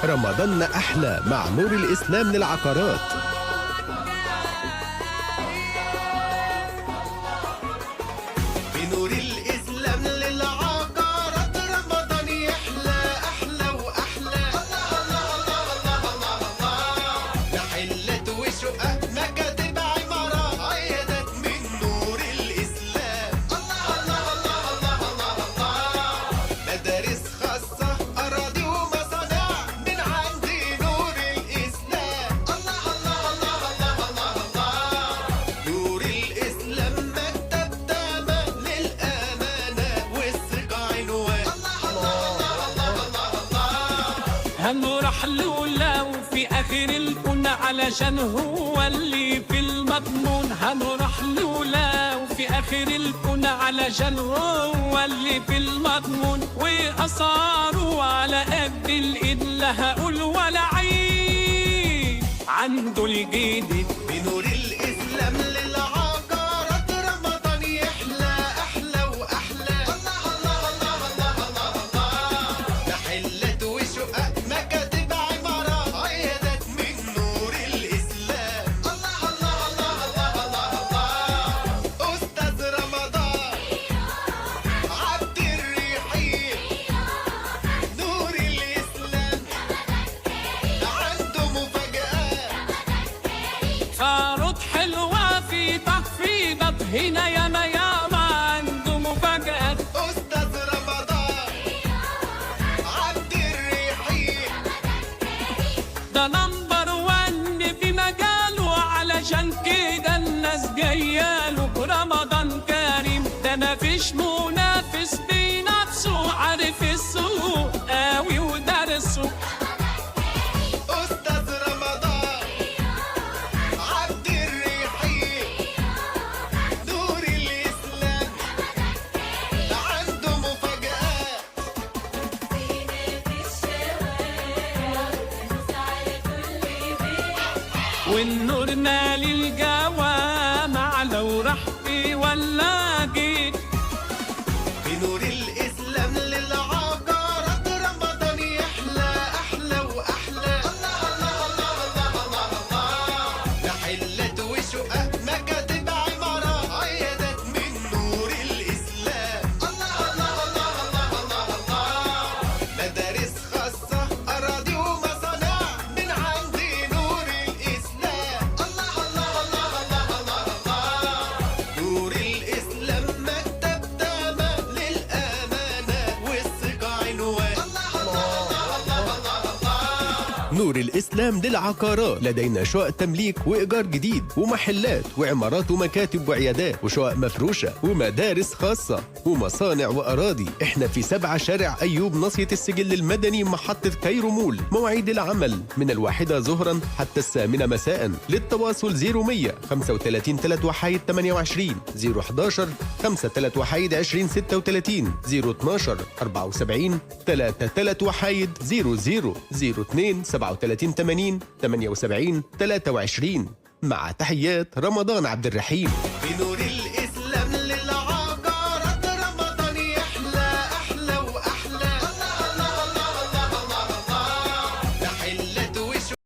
رمضان أحلى مع نور الإسلام للعقارات. بنور الإسلام للعقارات رمضان يحلى أحلى وأحلى. الله الله الله الله الله، محلات وشقق مكاتب عمارات عيادات من نور الإسلام. الله الله الله الله الله، مدارس خاصة أراضي ومصانع من عند نور الإسلام. الله الله الله الله الله، نور الإسلام مكتب تمام للأمانة والثقة عنوان. الله الله الله، هنروح له وفي آخر الكون علشان هو اللي في المضمون. هنروح له وفي آخر الكون علشان هو اللي في المضمون. وأسعاره على قد الإيد لا هقول ولا عيب، عنده الجديد. بنور الإسلام للعقارات رمضان يحلى أحلى وأحلى. الله الله الله الله الله، محلات وشقق مكاتب عمارات عيادات من نور الإسلام. الله الله الله الله الله، أستاذ رمضان عبد الرحيم نور الإسلام عنده مفاجآت. عروض حلوة في تخفيضات هنا ياما ياما، عنده مفاجآت. أستاذ رمضان عبد الرحيم ده نمبر 1 في مجاله، علشان كده الناس جاياله. رمضان كريم ده مفيش منافس بنفسه، عارف السوق قوي ودرسه. أستاذ رمضان عبد الرحيم نور الإسلام عنده مفاجآت. والنور مالي الجوامع لو راح في ولا جيت. بنور الإسلام للعقارات رمضان يحلى أحلى وأحلى. الله الله الله الله الله، محلات وشقق مكاتب عمارات عيادات من نور الإسلام. الله الله الله الله الله، مدارس خاصة أراضي ومصانع من عند نور الإسلام. الله الله الله الله الله، نور الإسلام مكتب تمام للأمانة والثقة عنوان. الله الله الله الله، نور الإسلام للعقارات. لدينا شقق تمليك وإيجار جديد ومحلات وعمارات ومكاتب وعيادات وشقق مفروشة ومدارس خاصة ومصانع وأراضي. احنا في 7 شارع أيوب ناصية السجل المدني محطة كايرو مول. مواعيد العمل من 1 ظهرا حتى 8 مساء. للتواصل 0100 35 3 وحايد 28 011 5 3 وحايد 20 36 012 74 3 3 وحايد 00 02 37 80 78 23. مع تحيات رمضان عبد الرحيم. بنور الإسلام